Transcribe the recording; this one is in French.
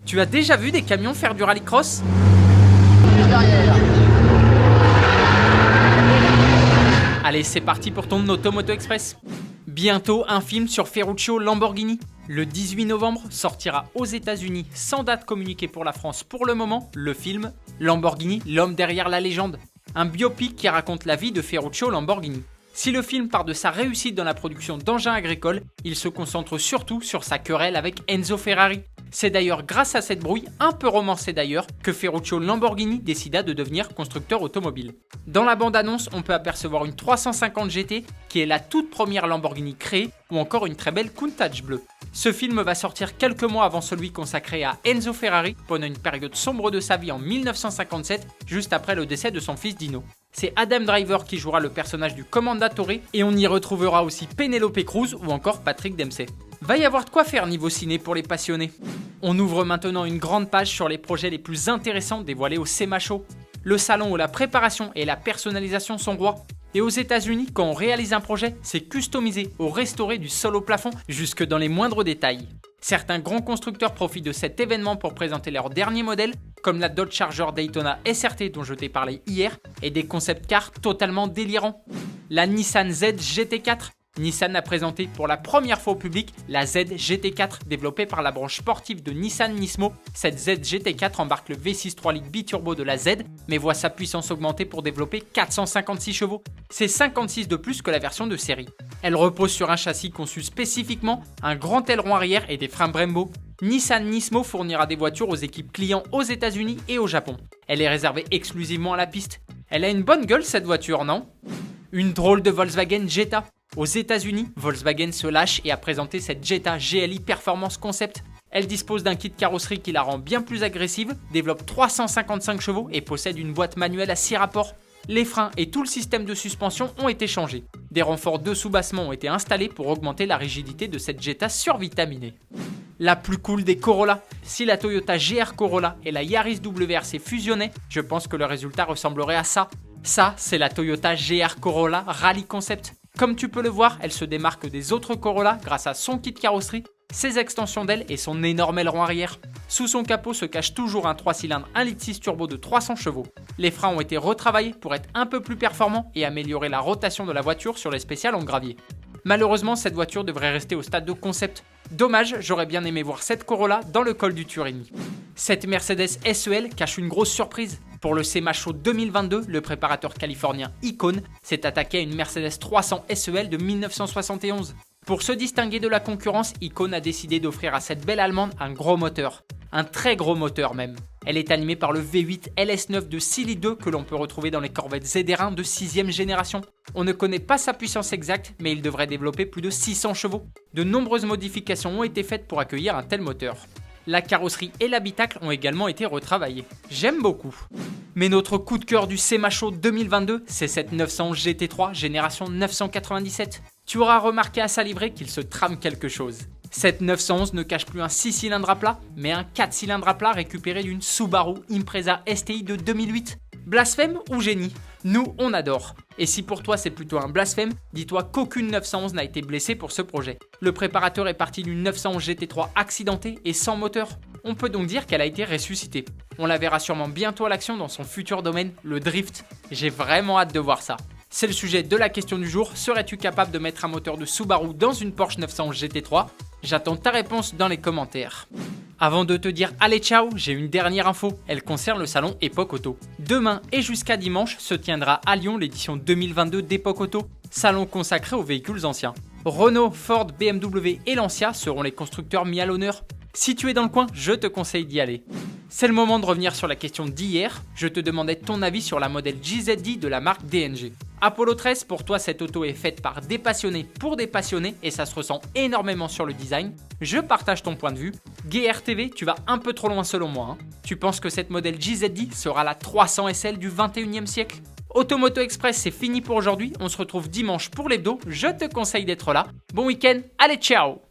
Tu as déjà vu des camions faire du rallycross? Allez, c'est parti pour ton Automoto Express. Bientôt un film sur Ferruccio Lamborghini. Le 18 novembre sortira aux États-Unis sans date communiquée pour la France pour le moment, le film Lamborghini, l'homme derrière la légende. Un biopic qui raconte la vie de Ferruccio Lamborghini. Si le film part de sa réussite dans la production d'engins agricoles, il se concentre surtout sur sa querelle avec Enzo Ferrari. C'est d'ailleurs grâce à cette brouille, un peu romancée d'ailleurs, que Ferruccio Lamborghini décida de devenir constructeur automobile. Dans la bande-annonce, on peut apercevoir une 350 GT qui est la toute première Lamborghini créée ou encore une très belle Countach bleue. Ce film va sortir quelques mois avant celui consacré à Enzo Ferrari pendant une période sombre de sa vie en 1957, juste après le décès de son fils Dino. C'est Adam Driver qui jouera le personnage du Commendatore et on y retrouvera aussi Penelope Cruz ou encore Patrick Dempsey. Va y avoir de quoi faire niveau ciné pour les passionnés. On ouvre maintenant une grande page sur les projets les plus intéressants dévoilés au SEMA Show. Le salon où la préparation et la personnalisation sont rois. Et aux États-Unis, quand on réalise un projet, c'est customisé ou restauré du sol au plafond jusque dans les moindres détails. Certains grands constructeurs profitent de cet événement pour présenter leurs derniers modèles, comme la Dodge Charger Daytona SRT dont je t'ai parlé hier, et des concept cars totalement délirants. La Nissan Z GT4. Nissan a présenté pour la première fois au public la Z GT4 développée par la branche sportive de Nissan Nismo. Cette Z GT4 embarque le V6 3 litres biturbo de la Z, mais voit sa puissance augmenter pour développer 456 chevaux. C'est 56 de plus que la version de série. Elle repose sur un châssis conçu spécifiquement, un grand aileron arrière et des freins Brembo. Nissan Nismo fournira des voitures aux équipes clients aux États-Unis et au Japon. Elle est réservée exclusivement à la piste. Elle a une bonne gueule cette voiture, non? Une drôle de Volkswagen Jetta. Aux États-Unis, Volkswagen se lâche et a présenté cette Jetta GLI Performance Concept. Elle dispose d'un kit carrosserie qui la rend bien plus agressive, développe 355 chevaux et possède une boîte manuelle à 6 rapports. Les freins et tout le système de suspension ont été changés. Des renforts de soubassement ont été installés pour augmenter la rigidité de cette Jetta survitaminée. La plus cool des Corolla. Si la Toyota GR Corolla et la Yaris WRC fusionnaient, je pense que le résultat ressemblerait à ça. Ça, c'est la Toyota GR Corolla Rally Concept. Comme tu peux le voir, elle se démarque des autres Corolla grâce à son kit carrosserie, ses extensions d'ailes et son énorme aileron arrière. Sous son capot se cache toujours un 3 cylindres 1,6 litre turbo de 300 chevaux. Les freins ont été retravaillés pour être un peu plus performants et améliorer la rotation de la voiture sur les spéciales en gravier. Malheureusement, cette voiture devrait rester au stade de concept. Dommage, j'aurais bien aimé voir cette Corolla dans le col du Turini. Cette Mercedes SEL cache une grosse surprise. Pour le SEMA Show 2022, le préparateur californien Icon s'est attaqué à une Mercedes 300 SEL de 1971. Pour se distinguer de la concurrence, Icon a décidé d'offrir à cette belle allemande un gros moteur. Un très gros moteur même. Elle est animée par le V8 LS9 de 6 litres 2 que l'on peut retrouver dans les corvettes ZR1 de 6ème génération. On ne connaît pas sa puissance exacte, mais il devrait développer plus de 600 chevaux. De nombreuses modifications ont été faites pour accueillir un tel moteur. La carrosserie et l'habitacle ont également été retravaillés. J'aime beaucoup. Mais notre coup de cœur du SEMA Show 2022, c'est cette 911 GT3 génération 997. Tu auras remarqué à sa livrée qu'il se trame quelque chose. Cette 911 ne cache plus un 6 cylindres à plat, mais un 4 cylindres à plat récupéré d'une Subaru Impreza STI de 2008. Blasphème ou génie? Nous, on adore. Et si pour toi c'est plutôt un blasphème, dis-toi qu'aucune 911 n'a été blessée pour ce projet. Le préparateur est parti d'une 911 GT3 accidentée et sans moteur. On peut donc dire qu'elle a été ressuscitée. On la verra sûrement bientôt à l'action dans son futur domaine, le drift. J'ai vraiment hâte de voir ça. C'est le sujet de la question du jour. Serais-tu capable de mettre un moteur de Subaru dans une Porsche 911 GT3? J'attends ta réponse dans les commentaires. Avant de te dire allez ciao, j'ai une dernière info, elle concerne le salon Epoch Auto. Demain et jusqu'à dimanche se tiendra à Lyon l'édition 2022 d'Epoch Auto, salon consacré aux véhicules anciens. Renault, Ford, BMW et Lancia seront les constructeurs mis à l'honneur. Si tu es dans le coin, je te conseille d'y aller. C'est le moment de revenir sur la question d'hier. Je te demandais ton avis sur la modèle GZD de la marque DNG. Apollo 13, pour toi cette auto est faite par des passionnés pour des passionnés et ça se ressent énormément sur le design. Je partage ton point de vue. GRTV, tu vas un peu trop loin selon moi. Tu penses que cette modèle GZD sera la 300 SL du 21e siècle? Automoto Express, c'est fini pour aujourd'hui. On se retrouve dimanche pour l'hebdo. Je te conseille d'être là. Bon week-end, allez ciao!